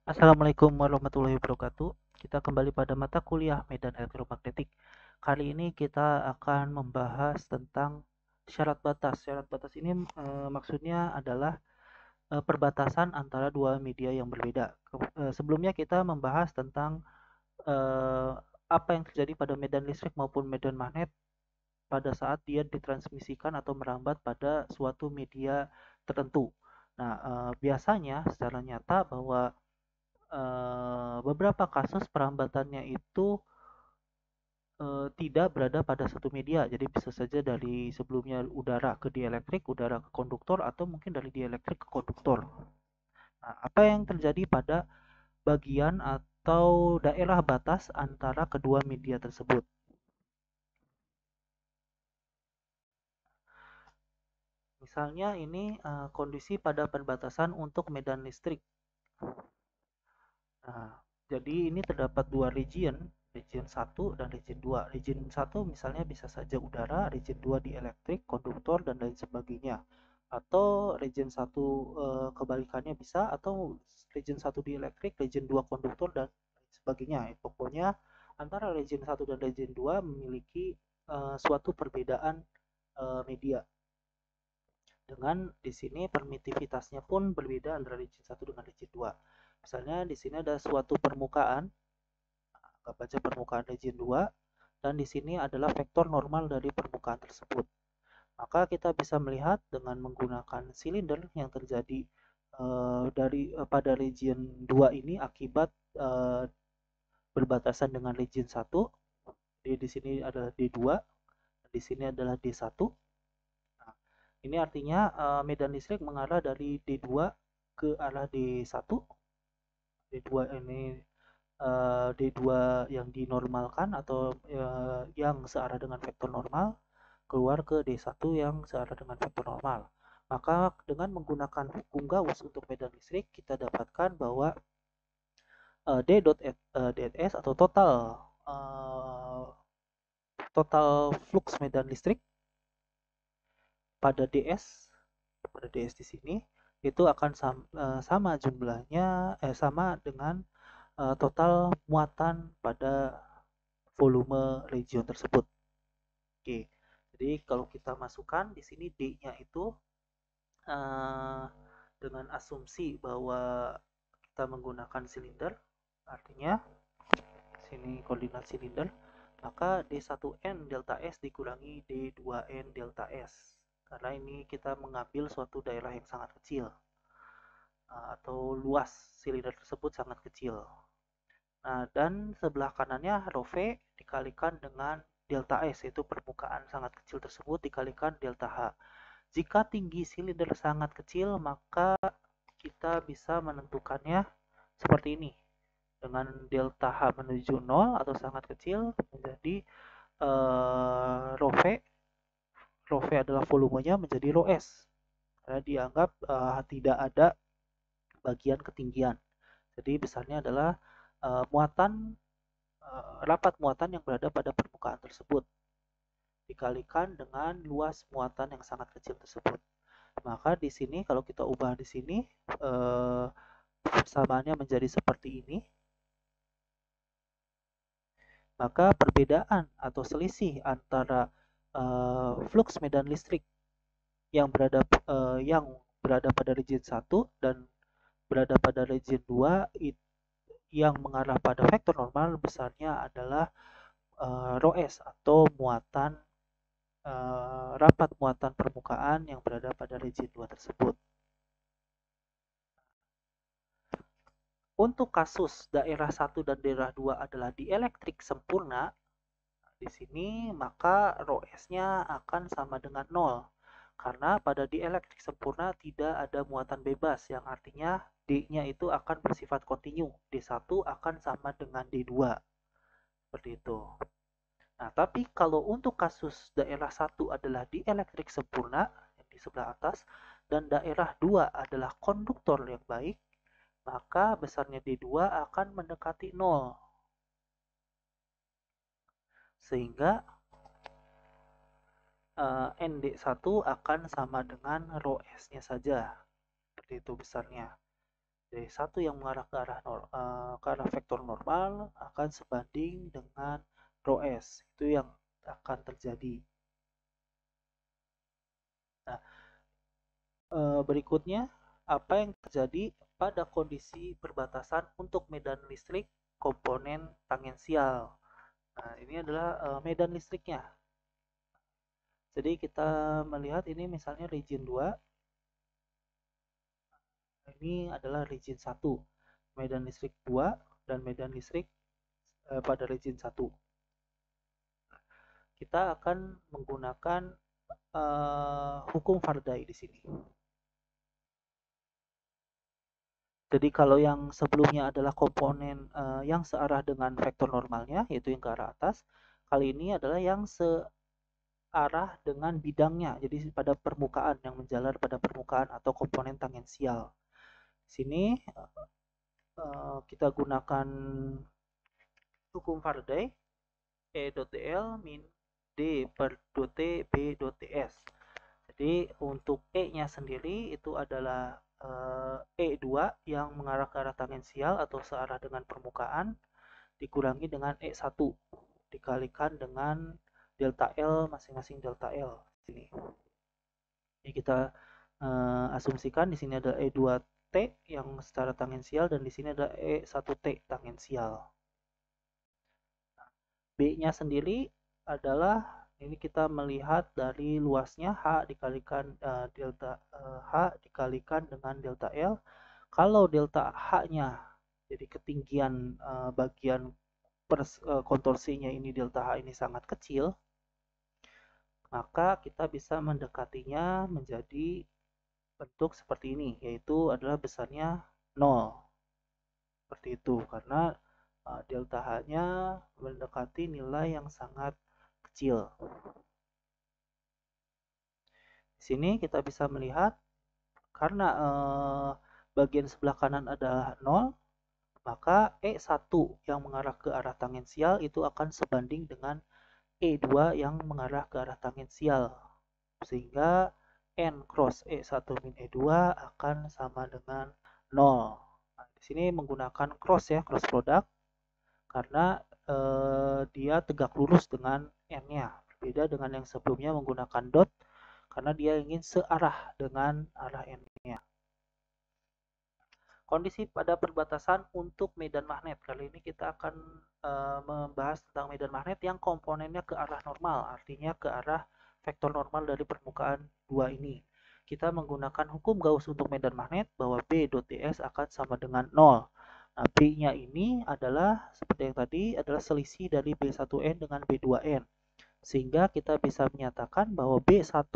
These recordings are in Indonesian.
Assalamualaikum warahmatullahi wabarakatuh. Kita kembali pada mata kuliah Medan Elektromagnetik. Kali ini kita akan membahas tentang syarat batas. Syarat batas ini maksudnya adalah perbatasan antara dua media yang berbeda. Sebelumnya kita membahas tentang eh, apa yang terjadi pada medan listrik maupun medan magnet pada saat dia ditransmisikan atau merambat pada suatu media tertentu. Nah, biasanya secara nyata bahwa beberapa kasus perambatannya itu tidak berada pada satu media. Jadi bisa saja dari sebelumnya udara ke dielektrik, udara ke konduktor, atau mungkin dari dielektrik ke konduktor. Nah, apa yang terjadi pada bagian atau daerah batas antara kedua media tersebut? Misalnya ini kondisi pada perbatasan untuk medan listrik. Nah, jadi ini terdapat dua region, region satu dan region 2. Region satu misalnya bisa saja udara, region 2 di elektrik, konduktor, dan lain sebagainya. Atau region satu kebalikannya bisa, atau region satu di elektrik, region 2 konduktor, dan lain sebagainya. Pokoknya antara region satu dan region 2 memiliki suatu perbedaan media. Dengan di sini permitivitasnya pun berbeda antara region satu dengan region 2. Misalnya di sini ada suatu permukaan, anggap aja permukaan region 2, dan di sini adalah vektor normal dari permukaan tersebut. Maka kita bisa melihat dengan menggunakan silinder yang terjadi pada region 2 ini akibat berbatasan dengan region satu. Jadi di sini adalah D2, di sini adalah D1. Nah, ini artinya medan listrik mengarah dari D2 ke arah D1. D2 ini D2 yang dinormalkan atau yang searah dengan vektor normal keluar ke D1 yang searah dengan vektor normal. Maka dengan menggunakan hukum Gauss untuk medan listrik kita dapatkan bahwa D.S atau uh, total flux medan listrik pada DS di sini itu akan sama jumlahnya sama dengan total muatan pada volume region tersebut. Oke, jadi kalau kita masukkan di sini D-nya itu uh, dengan asumsi bahwa kita menggunakan silinder, artinya sini koordinat silinder, maka D1N delta S dikurangi D2N delta S. Karena ini kita mengambil suatu daerah yang sangat kecil atau luas silinder tersebut sangat kecil. Nah, dan sebelah kanannya rho V dikalikan dengan delta S, yaitu permukaan sangat kecil tersebut dikalikan delta H. Jika tinggi silinder sangat kecil, maka kita bisa menentukannya seperti ini. Dengan delta H menuju 0 atau sangat kecil menjadi rho V. Rho V adalah volumenya menjadi rho S. Karena dianggap tidak ada bagian ketinggian. Jadi besarnya adalah muatan rapat muatan yang berada pada permukaan tersebut dikalikan dengan luas muatan yang sangat kecil tersebut. Maka di sini kalau kita ubah di sini persamaannya menjadi seperti ini. Maka perbedaan atau selisih antara flux medan listrik yang berada pada region 1 dan berada pada region 2 yang mengarah pada vektor normal besarnya adalah rho S atau muatan rapat muatan permukaan yang berada pada region 2 tersebut. Untuk kasus daerah 1 dan daerah 2 adalah dielektrik sempurna, di sini maka rho S-nya akan sama dengan 0. Karena pada dielektrik sempurna tidak ada muatan bebas, yang artinya D-nya itu akan bersifat kontinu. D1 akan sama dengan D2. Seperti itu. Nah, tapi kalau untuk kasus daerah 1 adalah dielektrik sempurna, yang di sebelah atas, dan daerah 2 adalah konduktor yang baik, maka besarnya D2 akan mendekati 0. Sehingga ND1 akan sama dengan rho S-nya saja. Seperti itu besarnya. Jadi satu yang mengarah ke arah vektor normal akan sebanding dengan rho S. Itu yang akan terjadi. Nah, berikutnya apa yang terjadi pada kondisi perbatasan untuk medan listrik komponen tangensial. Nah, ini adalah medan listriknya. Jadi kita melihat ini misalnya region 2. Ini adalah region 1. Medan listrik 2 dan medan listrik pada region 1. Kita akan menggunakan hukum Faraday di sini. Jadi kalau yang sebelumnya adalah komponen yang searah dengan vektor normalnya, yaitu yang ke arah atas, kali ini adalah yang searah dengan bidangnya, jadi pada permukaan, yang menjalar pada permukaan atau komponen tangensial. Sini kita gunakan hukum Faraday, E.dl min D per dot B dot S. Jadi untuk E-nya sendiri itu adalah E2 yang mengarah ke arah tangensial atau searah dengan permukaan dikurangi dengan E1 dikalikan dengan delta L masing-masing delta L sini. Jadi kita asumsikan di sini ada E2T yang secara tangensial dan di sini ada E1T tangensial. B-nya sendiri adalah ini kita melihat dari luasnya H dikalikan delta H dikalikan dengan delta L. Kalau delta H-nya jadi ketinggian bagian kontorsinya ini delta H ini sangat kecil, maka kita bisa mendekatinya menjadi bentuk seperti ini, yaitu adalah besarnya 0. Seperti itu karena delta H-nya mendekati nilai yang sangat kecil. Di sini kita bisa melihat karena bagian sebelah kanan adalah 0, maka E1 yang mengarah ke arah tangensial itu akan sebanding dengan E2 yang mengarah ke arah tangensial. Sehingga N cross E1 min E2 akan sama dengan 0. Nah, di sini menggunakan cross ya, cross product. Karena dia tegak lurus dengan N-nya. Berbeda dengan yang sebelumnya menggunakan dot karena dia ingin searah dengan arah N-nya. Kondisi pada perbatasan untuk medan magnet. Kali ini kita akan membahas tentang medan magnet yang komponennya ke arah normal, artinya ke arah vektor normal dari permukaan 2 ini. Kita menggunakan hukum Gauss untuk medan magnet bahwa B.ds akan sama dengan 0. Nah, B-nya ini adalah seperti yang tadi adalah selisih dari B1N dengan B2N. Sehingga kita bisa menyatakan bahwa B1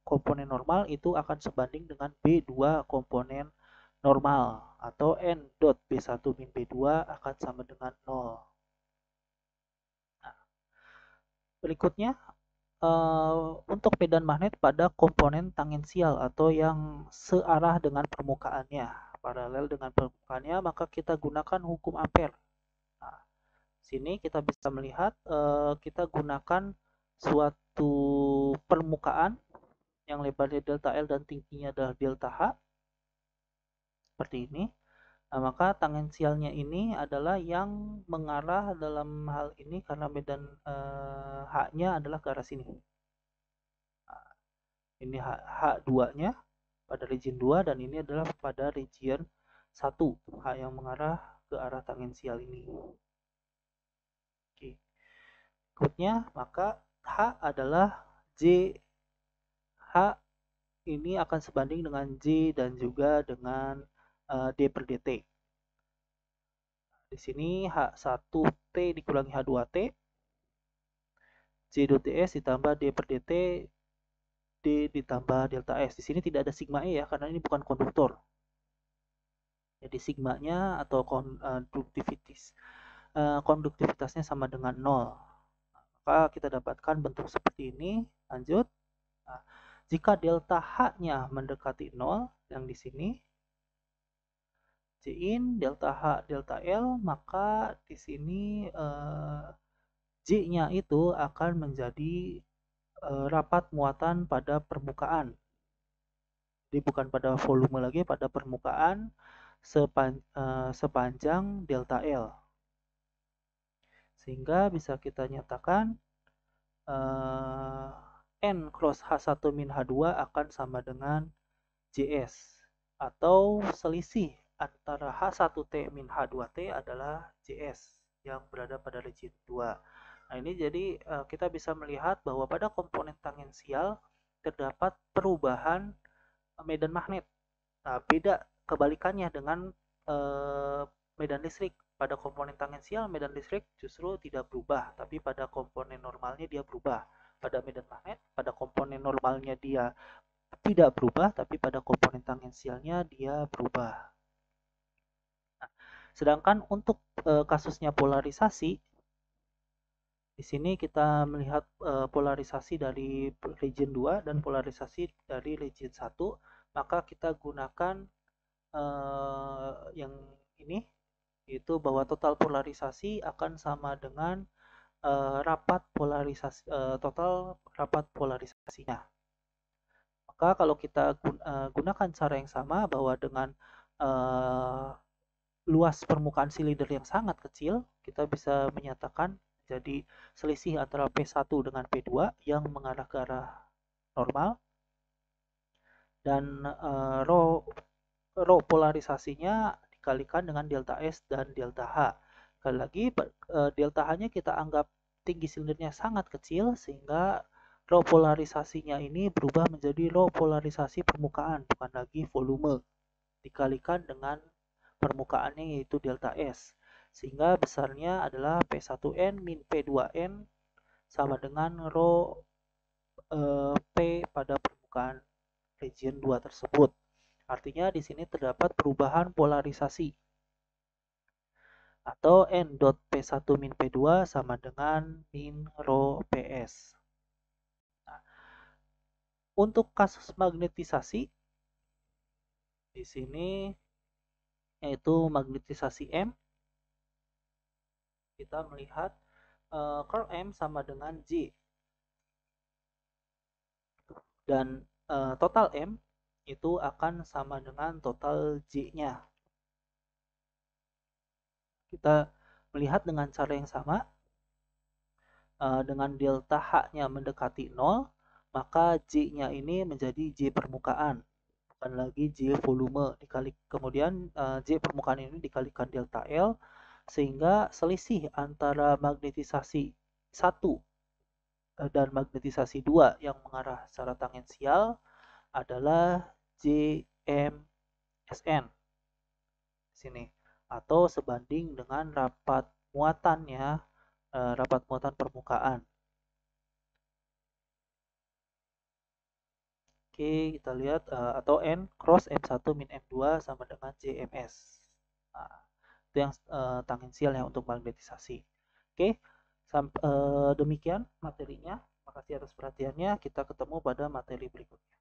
komponen normal itu akan sebanding dengan B2 komponen normal atau N dot B1 min B2 akan sama dengan 0. Nah, berikutnya untuk medan magnet pada komponen tangensial atau yang searah dengan permukaannya, paralel dengan permukaannya, maka kita gunakan hukum Ampere. Nah, sini kita bisa melihat kita gunakan suatu permukaan yang lebarnya delta L dan tingginya adalah delta H seperti ini. Nah, maka tangensialnya ini adalah yang mengarah dalam hal ini karena medan H-nya adalah ke arah sini. Nah, ini H2-nya pada region 2 dan ini adalah pada region 1, H yang mengarah ke arah tangensial ini. Oke. Berikutnya, maka H adalah J. H ini akan sebanding dengan J dan juga dengan D per dt. Di sini H1T dikurangi H2T, J.ds ditambah D per dt, D ditambah delta S. Di sini tidak ada sigma E ya, karena ini bukan konduktor. Jadi sigmanya atau konduktivitasnya sama dengan 0. Maka kita dapatkan bentuk seperti ini. Lanjut. Nah, jika delta H-nya mendekati 0, yang di sini, J-in, delta H, delta L, maka di sini J-nya itu akan menjadi rapat muatan pada permukaan. Jadi bukan pada volume lagi, pada permukaan, sepanjang delta L. Sehingga bisa kita nyatakan N cross H1 min H2 akan sama dengan JS, atau selisih antara H1T min H2T adalah JS yang berada pada region 2. Nah, ini jadi kita bisa melihat bahwa pada komponen tangensial terdapat perubahan medan magnet. Nah, beda kebalikannya dengan medan listrik. Pada komponen tangensial medan listrik justru tidak berubah, tapi pada komponen normalnya dia berubah. Pada medan magnet, pada komponen normalnya dia tidak berubah, tapi pada komponen tangensialnya dia berubah. Nah, sedangkan untuk kasusnya polarisasi, di sini kita melihat polarisasi dari region 2 dan polarisasi dari region 1, maka kita gunakan yang ini, yaitu bahwa total polarisasi akan sama dengan total rapat polarisasinya. Maka kalau kita gunakan cara yang sama, bahwa dengan luas permukaan silinder yang sangat kecil, kita bisa menyatakan jadi selisih antara P1 dengan P2 yang mengarah ke arah normal, dan rho polarisasinya dikalikan dengan delta S dan delta H. Sekali lagi, delta H-nya kita anggap tinggi silindernya sangat kecil, sehingga rho polarisasinya ini berubah menjadi rho polarisasi permukaan, bukan lagi volume, dikalikan dengan permukaannya yaitu delta S, sehingga besarnya adalah P1N min P2N sama dengan rho P pada permukaan region 2 tersebut. Artinya di sini terdapat perubahan polarisasi, atau N dot P1 min P2 sama dengan min rho PS. Nah, untuk kasus magnetisasi di sini yaitu magnetisasi M, kita melihat curl M sama dengan J, dan total M itu akan sama dengan total J-nya. Kita melihat dengan cara yang sama, dengan delta H-nya mendekati 0, maka J-nya ini menjadi J permukaan, bukan lagi J volume. Kemudian J permukaan ini dikalikan delta L, sehingga selisih antara magnetisasi 1 dan magnetisasi 2 yang mengarah secara tangensial adalah JMSN sini, atau sebanding dengan rapat muatannya, rapat muatan permukaan. Oke, kita lihat atau N cross M1 min M2 sama dengan JMS. Nah, itu yang tangensial ya untuk magnetisasi. Oke, demikian materinya. Makasih atas perhatiannya. Kita ketemu pada materi berikutnya.